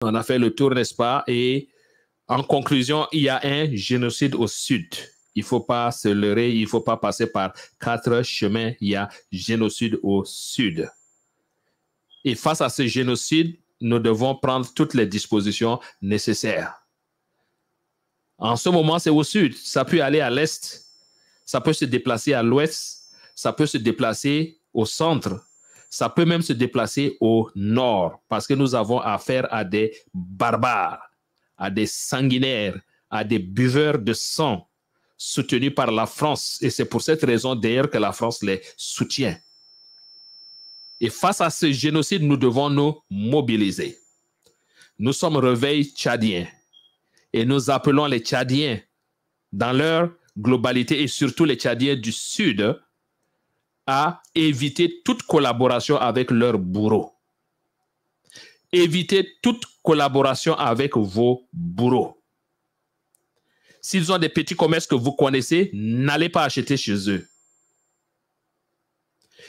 On a fait le tour, n'est-ce pas? Et en conclusion, il y a un génocide au sud. Il ne faut pas se leurrer, il ne faut pas passer par 4 chemins. Il y a génocide au sud. Et face à ce génocide, nous devons prendre toutes les dispositions nécessaires. En ce moment, c'est au sud. Ça peut aller à l'est, ça peut se déplacer à l'ouest, ça peut se déplacer au centre, ça peut même se déplacer au nord, parce que nous avons affaire à des barbares, à des sanguinaires, à des buveurs de sang soutenus par la France. Et c'est pour cette raison d'ailleurs que la France les soutient. Et face à ce génocide, nous devons nous mobiliser. Nous sommes Réveil tchadien et nous appelons les Tchadiens dans leur globalité et surtout les Tchadiens du Sud à éviter toute collaboration avec leurs bourreaux. Évitez toute collaboration avec vos bourreaux. S'ils ont des petits commerces que vous connaissez, n'allez pas acheter chez eux.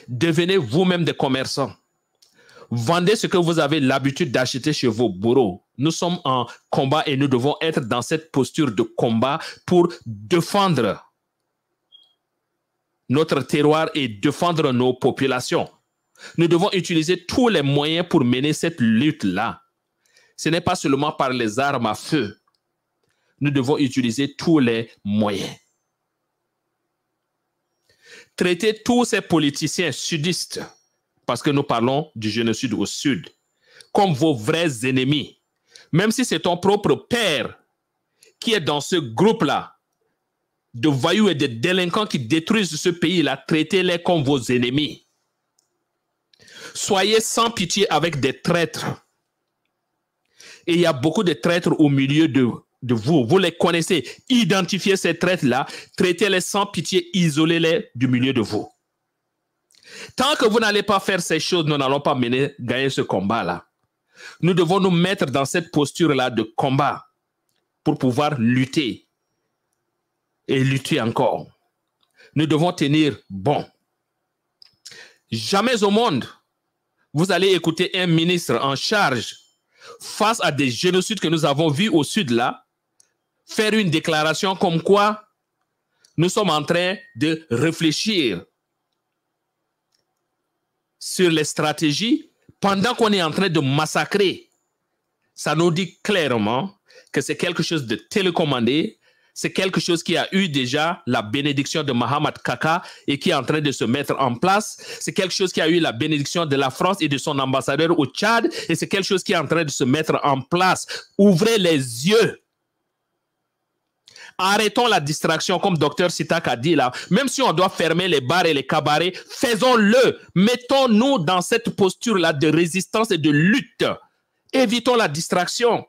Devenez vous-même des commerçants. Vendez ce que vous avez l'habitude d'acheter chez vos bourreaux. Nous sommes en combat et nous devons être dans cette posture de combat pour défendre notre terroir et défendre nos populations. Nous devons utiliser tous les moyens pour mener cette lutte-là. Ce n'est pas seulement par les armes à feu. Nous devons utiliser tous les moyens. Traiter tous ces politiciens sudistes, parce que nous parlons du génocide au sud, comme vos vrais ennemis. Même si c'est ton propre père qui est dans ce groupe-là, de voyous et de délinquants qui détruisent ce pays-là, traitez-les comme vos ennemis. Soyez sans pitié avec des traîtres. Et il y a beaucoup de traîtres au milieu de vous. Vous les connaissez. Identifiez ces traîtres-là, traitez-les sans pitié, isolez-les du milieu de vous. Tant que vous n'allez pas faire ces choses, nous n'allons pas gagner ce combat-là. Nous devons nous mettre dans cette posture-là de combat pour pouvoir lutter et lutter encore. Nous devons tenir bon. Jamais au monde, vous allez écouter un ministre en charge face à des génocides que nous avons vus au sud là, faire une déclaration comme quoi nous sommes en train de réfléchir sur les stratégies pendant qu'on est en train de massacrer. Ça nous dit clairement que c'est quelque chose de télécommandé, c'est quelque chose qui a eu déjà la bénédiction de Mohamed Kaka et qui est en train de se mettre en place. C'est quelque chose qui a eu la bénédiction de la France et de son ambassadeur au Tchad et c'est quelque chose qui est en train de se mettre en place. Ouvrez les yeux. Arrêtons la distraction comme Dr Sitak a dit là. Même si on doit fermer les bars et les cabarets, faisons-le. Mettons-nous dans cette posture-là de résistance et de lutte. Évitons la distraction.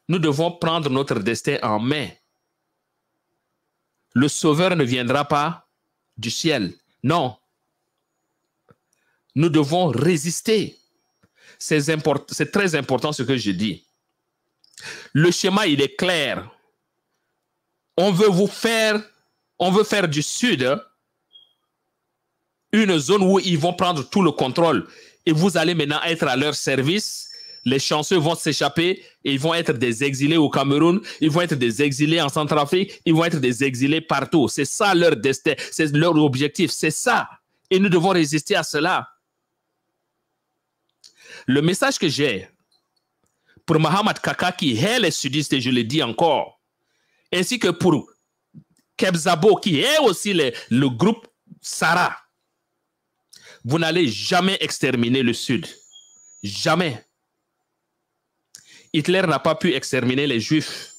Nous devons prendre notre destin en main. Le sauveur ne viendra pas du ciel. Non. Nous devons résister. C'est très important ce que je dis. Le schéma, il est clair. On veut faire du sud une zone où ils vont prendre tout le contrôle. Et vous allez maintenant être à leur service. Les chanceux vont s'échapper et ils vont être des exilés au Cameroun, ils vont être des exilés en Centrafrique, ils vont être des exilés partout. C'est ça leur destin, c'est leur objectif, c'est ça. Et nous devons résister à cela. Le message que j'ai pour Mohamed Kaka qui est les sudistes, et je le dis encore, ainsi que pour Kebzabo qui est aussi le groupe Sarah, vous n'allez jamais exterminer le Sud. Jamais. Hitler n'a pas pu exterminer les Juifs.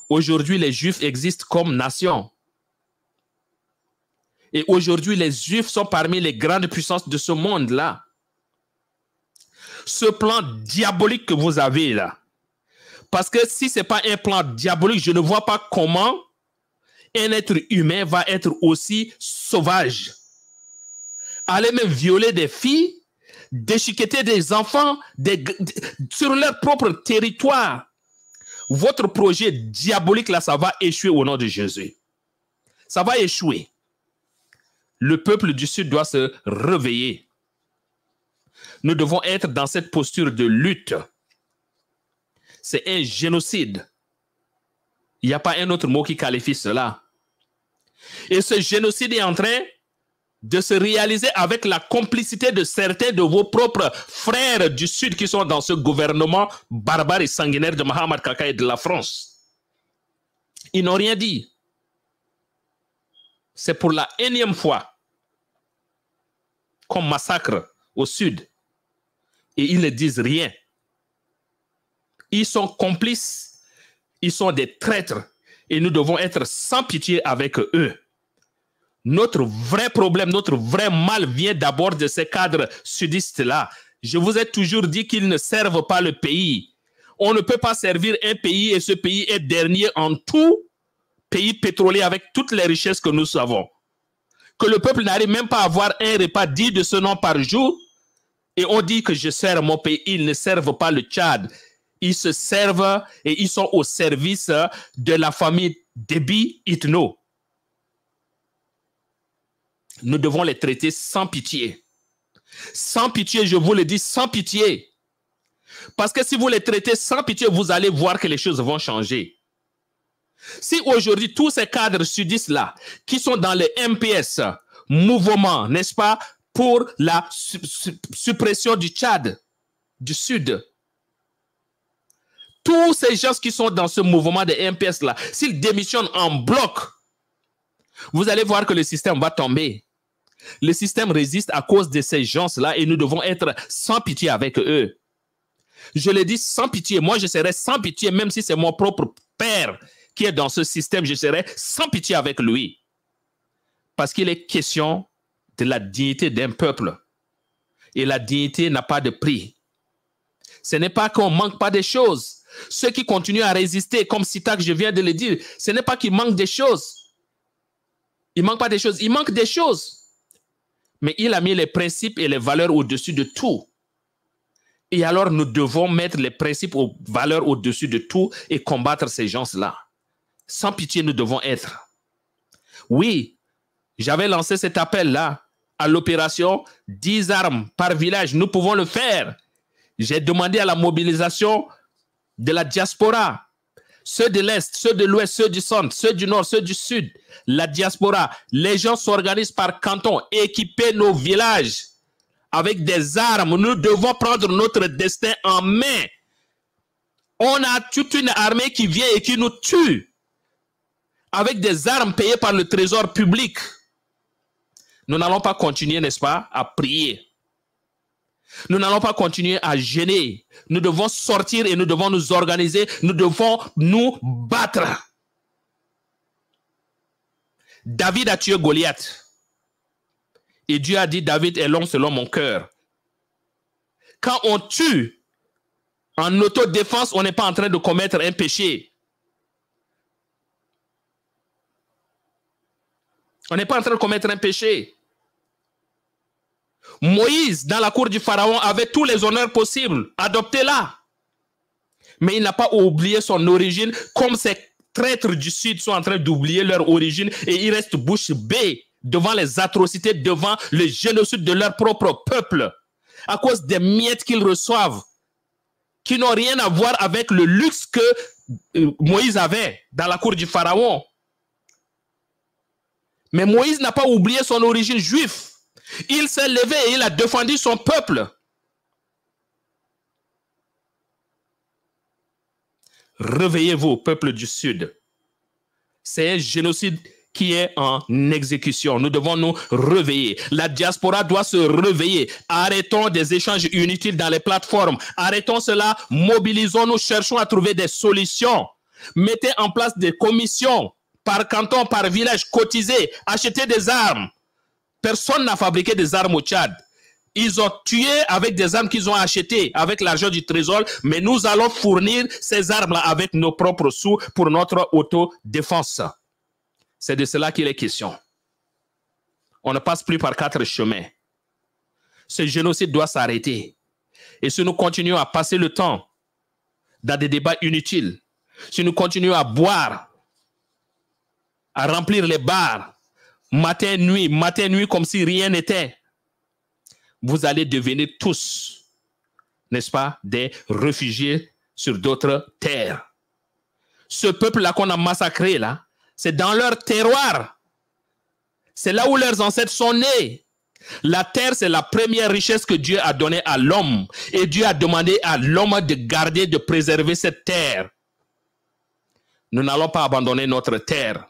Aujourd'hui, les Juifs existent comme nation. Et aujourd'hui, les Juifs sont parmi les grandes puissances de ce monde-là. Ce plan diabolique que vous avez là, parce que si ce n'est pas un plan diabolique, je ne vois pas comment un être humain va être aussi sauvage. Aller même violer des filles, déchiqueter des enfants sur leur propre territoire. Votre projet diabolique là, ça va échouer au nom de Jésus. Ça va échouer. Le peuple du Sud doit se réveiller. Nous devons être dans cette posture de lutte. C'est un génocide. Il n'y a pas un autre mot qui qualifie cela. Et ce génocide est en train de se réaliser avec la complicité de certains de vos propres frères du Sud qui sont dans ce gouvernement barbare et sanguinaire de Mohamed Kaka et de la France. Ils n'ont rien dit. C'est pour la énième fois qu'on massacre au Sud. Et ils ne disent rien. Ils sont complices. Ils sont des traîtres. Et nous devons être sans pitié avec eux. Notre vrai problème, notre vrai mal vient d'abord de ces cadres sudistes-là. Je vous ai toujours dit qu'ils ne servent pas le pays. On ne peut pas servir un pays et ce pays est dernier en tout pays pétrolier avec toutes les richesses que nous avons. Que le peuple n'arrive même pas à avoir un repas dit de ce nom par jour et on dit que je sers mon pays. Ils ne servent pas le Tchad. Ils se servent et ils sont au service de la famille Déby Itno. Nous devons les traiter sans pitié. Sans pitié, je vous le dis, sans pitié. Parce que si vous les traitez sans pitié, vous allez voir que les choses vont changer. Si aujourd'hui, tous ces cadres sudistes-là, qui sont dans le MPS, mouvement, n'est-ce pas, pour la suppression du Tchad, du Sud, tous ces gens qui sont dans ce mouvement de MPS-là, s'ils démissionnent en bloc, vous allez voir que le système va tomber. Le système résiste à cause de ces gens-là et nous devons être sans pitié avec eux. Je le dis sans pitié. Moi, je serai sans pitié, même si c'est mon propre père qui est dans ce système, je serai sans pitié avec lui. Parce qu'il est question de la dignité d'un peuple. Et la dignité n'a pas de prix. Ce n'est pas qu'on ne manque pas des choses. Ceux qui continuent à résister, comme Sitak, je viens de le dire, ce n'est pas qu'il manque des choses. Il ne manque pas des choses. Il manque des choses. Mais il a mis les principes et les valeurs au-dessus de tout. Et alors, nous devons mettre les principes et les valeurs au-dessus de tout et combattre ces gens-là. Sans pitié, nous devons être. Oui, j'avais lancé cet appel-là à l'opération 10 armes par village. Nous pouvons le faire. J'ai demandé à la mobilisation de la diaspora. Ceux de l'Est, ceux de l'Ouest, ceux du Centre, ceux du Nord, ceux du Sud, la diaspora. Les gens s'organisent par canton, équiper nos villages avec des armes. Nous devons prendre notre destin en main. On a toute une armée qui vient et qui nous tue avec des armes payées par le trésor public. Nous n'allons pas continuer, n'est-ce pas, à prier. Nous n'allons pas continuer à gêner. Nous devons sortir et nous devons nous organiser. Nous devons nous battre. David a tué Goliath. Et Dieu a dit, David est l'homme selon mon cœur. Quand on tue en autodéfense, on n'est pas en train de commettre un péché. On n'est pas en train de commettre un péché. Moïse, dans la cour du Pharaon, avait tous les honneurs possibles. Adoptez-la. Mais il n'a pas oublié son origine, comme ces traîtres du Sud sont en train d'oublier leur origine et ils restent bouche bée devant les atrocités, devant le génocide de leur propre peuple, à cause des miettes qu'ils reçoivent, qui n'ont rien à voir avec le luxe que Moïse avait dans la cour du Pharaon. Mais Moïse n'a pas oublié son origine juive. Il s'est levé et il a défendu son peuple. Réveillez-vous, peuple du Sud. C'est un génocide qui est en exécution. Nous devons nous réveiller. La diaspora doit se réveiller. Arrêtons des échanges inutiles dans les plateformes. Arrêtons cela. Mobilisons-nous. Cherchons à trouver des solutions. Mettez en place des commissions par canton, par village. Cotisez. Achetez des armes. Personne n'a fabriqué des armes au Tchad. Ils ont tué avec des armes qu'ils ont achetées avec l'argent du trésor, mais nous allons fournir ces armes-là avec nos propres sous pour notre autodéfense. C'est de cela qu'il est question. On ne passe plus par 4 chemins. Ce génocide doit s'arrêter. Et si nous continuons à passer le temps dans des débats inutiles, si nous continuons à boire, à remplir les bars, matin, nuit, comme si rien n'était, vous allez devenir tous n'est-ce pas, des réfugiés sur d'autres terres. Ce peuple-là qu'on a massacré, là, c'est dans leur terroir. C'est là où leurs ancêtres sont nés. La terre, c'est la première richesse que Dieu a donnée à l'homme. Et Dieu a demandé à l'homme de garder, de préserver cette terre. Nous n'allons pas abandonner notre terre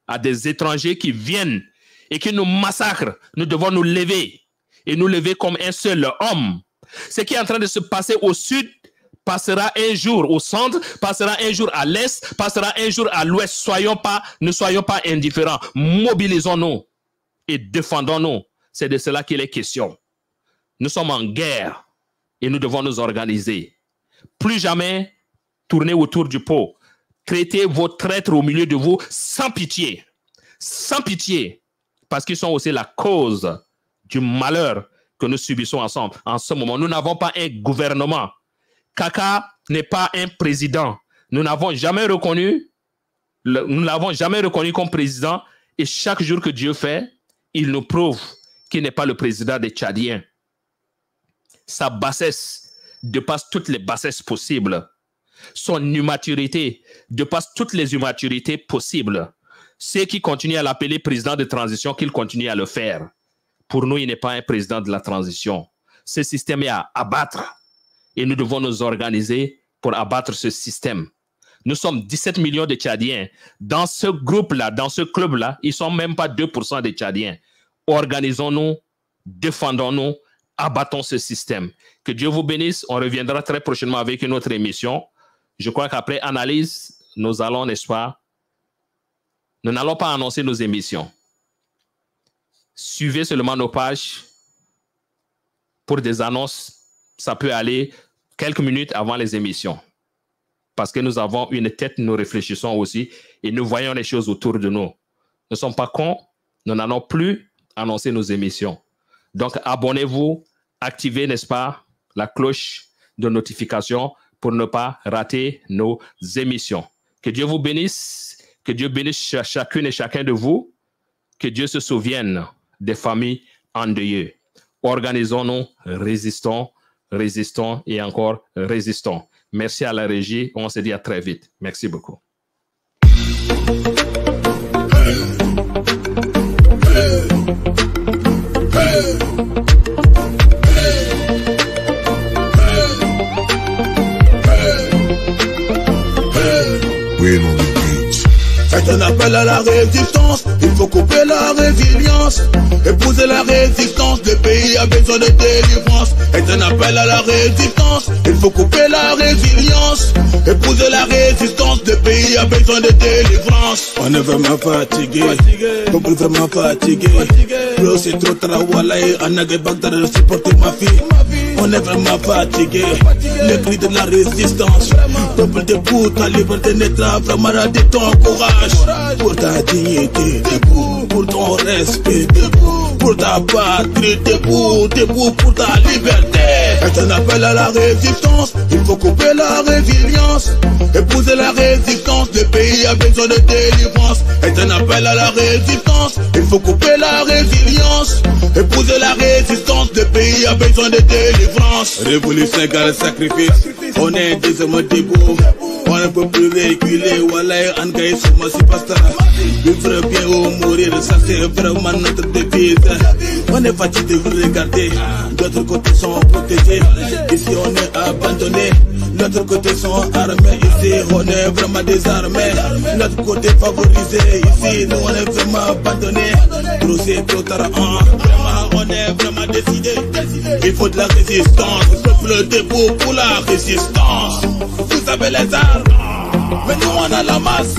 à des étrangers qui viennent et qui nous massacrent. Nous devons nous lever et nous lever comme un seul homme. Ce qui est en train de se passer au sud passera un jour au centre, passera un jour à l'est, passera un jour à l'ouest. Ne soyons pas indifférents. Mobilisons-nous et défendons-nous. C'est de cela qu'il est question. Nous sommes en guerre et nous devons nous organiser. Plus jamais tourner autour du pot. Traitez vos traîtres au milieu de vous sans pitié. Sans pitié. Parce qu'ils sont aussi la cause du malheur que nous subissons ensemble. En ce moment, nous n'avons pas un gouvernement. Kaka n'est pas un président. Nous n'avons jamais reconnu comme président. Et chaque jour que Dieu fait, il nous prouve qu'il n'est pas le président des Tchadiens. Sa bassesse dépasse toutes les bassesses possibles. Son immaturité dépasse toutes les immaturités possibles. Ceux qui continuent à l'appeler président de transition, qu'il continue à le faire. Pour nous, il n'est pas un président de la transition. Ce système est à abattre. Et nous devons nous organiser pour abattre ce système. Nous sommes 17 millions de Tchadiens. Dans ce groupe-là, dans ce club-là, ils ne sont même pas 2% des Tchadiens. Organisons-nous, défendons-nous, abattons ce système. Que Dieu vous bénisse. On reviendra très prochainement avec une autre émission. Je crois qu'après analyse, nous allons, n'est-ce pas, nous n'allons pas annoncer nos émissions. Suivez seulement nos pages pour des annonces. Ça peut aller quelques minutes avant les émissions. Parce que nous avons une tête, nous réfléchissons aussi et nous voyons les choses autour de nous. Nous ne sommes pas cons, nous n'allons plus annoncer nos émissions. Donc, abonnez-vous, activez, n'est-ce pas, la cloche de notification pour ne pas rater nos émissions. Que Dieu vous bénisse, que Dieu bénisse chacune et chacun de vous, que Dieu se souvienne des familles endeuillées. Organisons-nous, résistons, résistons et encore résistons. Merci à la régie, on se dit à très vite. Merci beaucoup. C'est un appel à la résistance, il faut couper la résilience, épouser la résistance, le pays a besoin de délivrance. C'est un appel à la résistance, il faut couper la résilience, épouser la résistance, le pays a besoin de délivrance. On est vraiment fatigué, peuple vraiment fatigué, bro c'est trop travail, on a des Bagdad de supporter ma fille. On est vraiment fatigué, le cri de la résistance, peuple debout, ta liberté naîtra vraiment de ton courage. Pour ta dignité, debout, pour ton respect, debout, pour ta patrie, debout, debout pour ta liberté. C'est un appel à la résistance, il faut couper la résilience, épouser la résistance, le pays a besoin de délivrance. C'est un appel à la résistance, il faut couper la résilience, épouser la résistance, le pays a besoin de délivrance. Révolution égale sacrifice, on est désormais debout, on ne peut plus véhiculer, Wallah, Angaï, Souma, si pasta. Vivre bien ou mourir, ça c'est vraiment notre devise. On est fatigué de vous regarder, d'autres côtés sont protégés, ici on est abandonné, l'autre côté sont armés, ici on est vraiment désarmés, l'autre côté favorisé, ici nous on est vraiment abandonnés. Trop c'est trop tard, vraiment on est vraiment décidé, il faut de la résistance, peuple debout pour la résistance. Vous avez les armes, mais nous on a la masse.